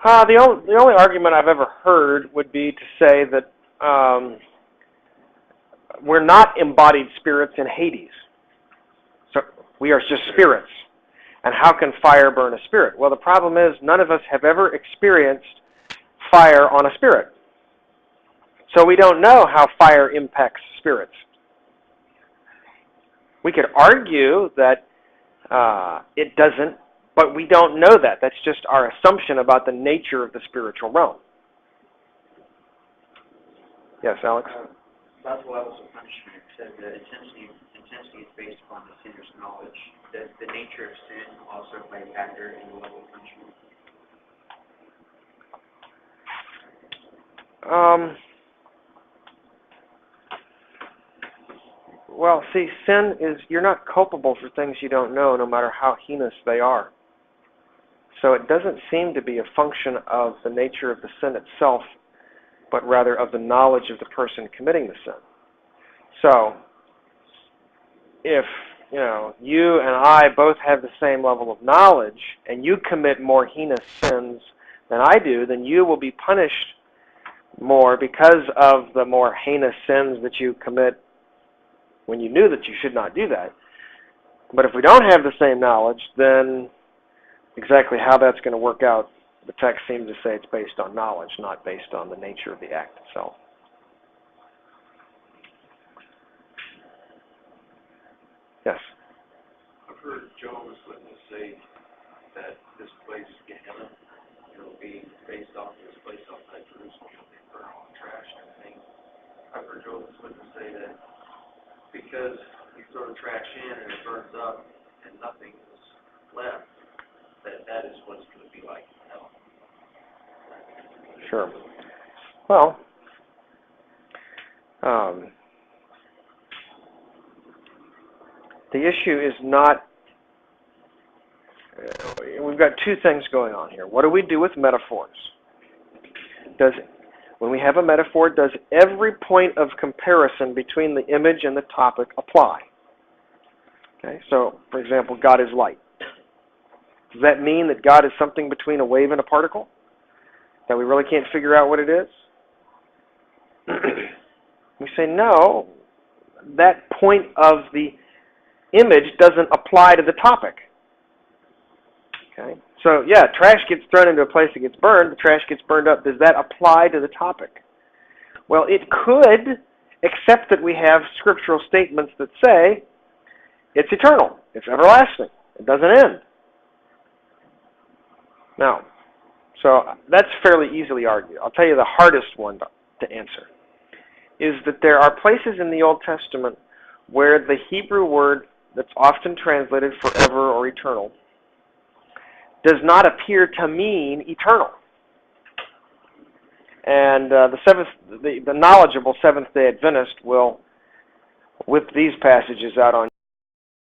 The only argument I've ever heard would be to say that we're not embodied spirits in Hades. So we are just spirits. And how can fire burn a spirit? Well, the problem is none of us have ever experienced fire on a spirit. So we don't know how fire impacts spirits. We could argue that it doesn't, but we don't know that. That's just our assumption about the nature of the spiritual realm. Yes, Alex? About the levels of punishment, it said that intensity is based upon the sinner's knowledge. Does the nature of sin also play a factor in the level of punishment? Well, see, sin is, you're not culpable for things you don't know, no matter how heinous they are. So it doesn't seem to be a function of the nature of the sin itself, but rather of the knowledge of the person committing the sin. So, if, you and I both have the same level of knowledge, and you commit more heinous sins than I do, then you will be punished more because of the more heinous sins that you commit when you knew that you should not do that. But if we don't have the same knowledge, then exactly how that's going to work out, the text seems to say it's based on knowledge, not based on the nature of the act itself. Yes? I've heard Jehovah's Witnesses say that this place, Gehenna, will be based off of this place outside Jerusalem. They burn all the trash and everything. I've heard Jehovah's Witnesses say that because you throw the trash in and it burns up and nothing is left, that is what it's going to be like in hell. Sure. Well, the issue is not, we've got two things going on here. What do we do with metaphors? When we have a metaphor, does every point of comparison between the image and the topic apply? Okay, so, for example, God is light. Does that mean that God is something between a wave and a particle? That we really can't figure out what it is? We say, no, that point of the image doesn't apply to the topic. Okay, so yeah, trash gets thrown into a place that gets burned, the trash gets burned up. Does that apply to the topic? Well, it could, except that we have scriptural statements that say it's eternal, it's everlasting, it doesn't end. Now, so that's fairly easily argued. I'll tell you the hardest one to answer is that there are places in the Old Testament where the Hebrew word that's often translated forever or eternal does not appear to mean eternal. And the knowledgeable Seventh-day Adventist will whip these passages out on